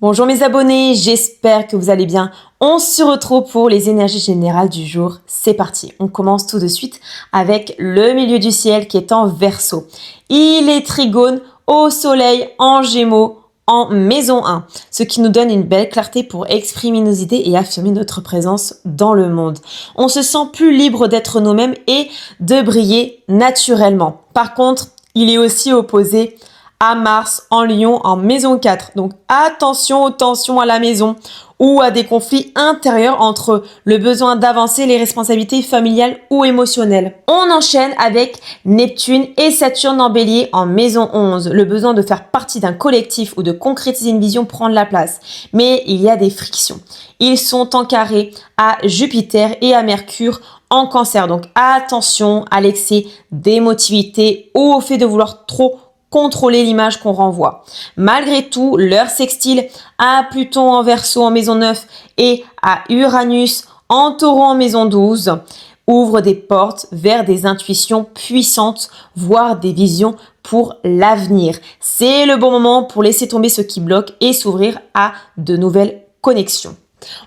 Bonjour mes abonnés, j'espère que vous allez bien. On se retrouve pour les énergies générales du jour. C'est parti, on commence tout de suite avec le milieu du ciel qui est en Verseau. Il est trigone au soleil en Gémeaux en maison 1, ce qui nous donne une belle clarté pour exprimer nos idées et affirmer notre présence dans le monde. On se sent plus libre d'être nous-mêmes et de briller naturellement. Par contre, il est aussi opposé à Mars en Lion en maison 4. Donc attention aux tensions à la maison ou à des conflits intérieurs entre le besoin d'avancer, les responsabilités familiales ou émotionnelles. On enchaîne avec Neptune et Saturne en Bélier en maison 11. Le besoin de faire partie d'un collectif ou de concrétiser une vision prend de la place. Mais il y a des frictions. Ils sont en carré à Jupiter et à Mercure en Cancer. Donc attention à l'excès d'émotivité ou au fait de vouloir trop contrôler l'image qu'on renvoie. Malgré tout, leur sextile à Pluton en Verseau en maison 9 et à Uranus en Taureau en maison 12 ouvre des portes vers des intuitions puissantes, voire des visions pour l'avenir. C'est le bon moment pour laisser tomber ce qui bloque et s'ouvrir à de nouvelles connexions.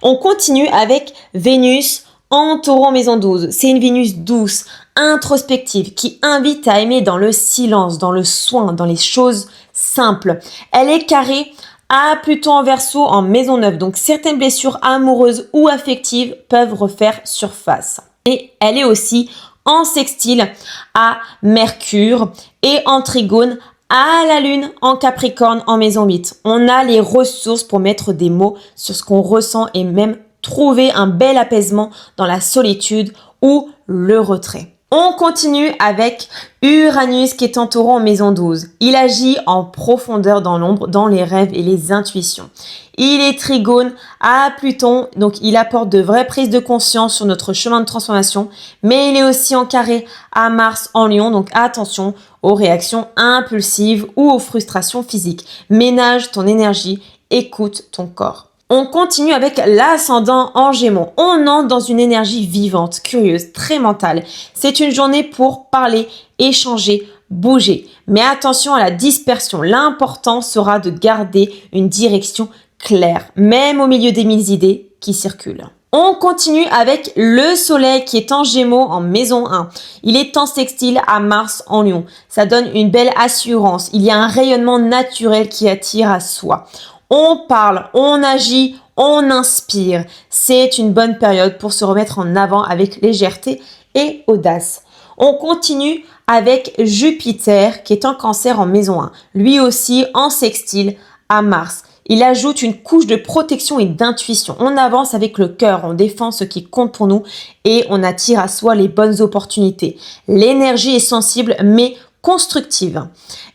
On continue avec Vénus en Taureau en maison 12. C'est une Vénus douce, introspective, qui invite à aimer dans le silence, dans le soin, dans les choses simples. Elle est carrée à Pluton en Verseau en maison 9. Donc certaines blessures amoureuses ou affectives peuvent refaire surface. Et elle est aussi en sextile à Mercure et en trigone à la Lune en Capricorne en maison 8. On a les ressources pour mettre des mots sur ce qu'on ressent et même trouver un bel apaisement dans la solitude ou le retrait. On continue avec Uranus qui est en Taureau en maison 12. Il agit en profondeur dans l'ombre, dans les rêves et les intuitions. Il est trigone à Pluton, donc il apporte de vraies prises de conscience sur notre chemin de transformation, mais il est aussi en carré à Mars en Lion, donc attention aux réactions impulsives ou aux frustrations physiques. Ménage ton énergie, écoute ton corps. On continue avec l'ascendant en Gémeaux. On entre dans une énergie vivante, curieuse, très mentale. C'est une journée pour parler, échanger, bouger. Mais attention à la dispersion. L'important sera de garder une direction claire, même au milieu des mille idées qui circulent. On continue avec le soleil qui est en Gémeaux en maison 1. Il est en sextile à Mars en Lion. Ça donne une belle assurance. Il y a un rayonnement naturel qui attire à soi. On parle, on agit, on inspire. C'est une bonne période pour se remettre en avant avec légèreté et audace. On continue avec Jupiter qui est en Cancer en maison 1. Lui aussi en sextile à Mars. Il ajoute une couche de protection et d'intuition. On avance avec le cœur, on défend ce qui compte pour nous et on attire à soi les bonnes opportunités. L'énergie est sensible mais constructive.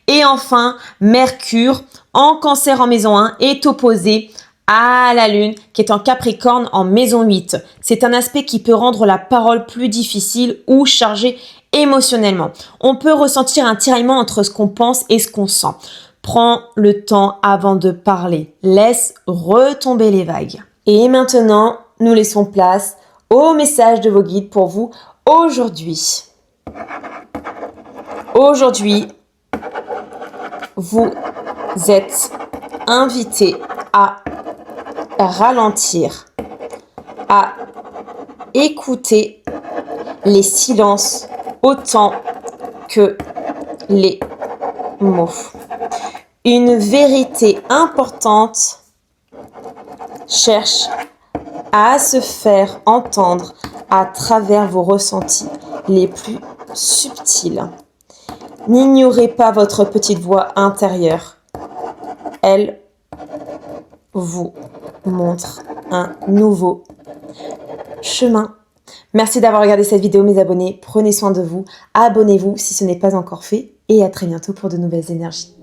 Et enfin, Mercure en Cancer en maison 1 est opposé à la Lune qui est en Capricorne en maison 8. C'est un aspect qui peut rendre la parole plus difficile ou chargée émotionnellement. On peut ressentir un tiraillement entre ce qu'on pense et ce qu'on sent. Prends le temps avant de parler. Laisse retomber les vagues. Et maintenant, nous laissons place au message de vos guides pour vous aujourd'hui. Aujourd'hui, vous êtes invité à ralentir, à écouter les silences autant que les mots. Une vérité importante cherche à se faire entendre à travers vos ressentis les plus subtils. N'ignorez pas votre petite voix intérieure. Elle vous montre un nouveau chemin. Merci d'avoir regardé cette vidéo, mes abonnés. Prenez soin de vous. Abonnez-vous si ce n'est pas encore fait. Et à très bientôt pour de nouvelles énergies.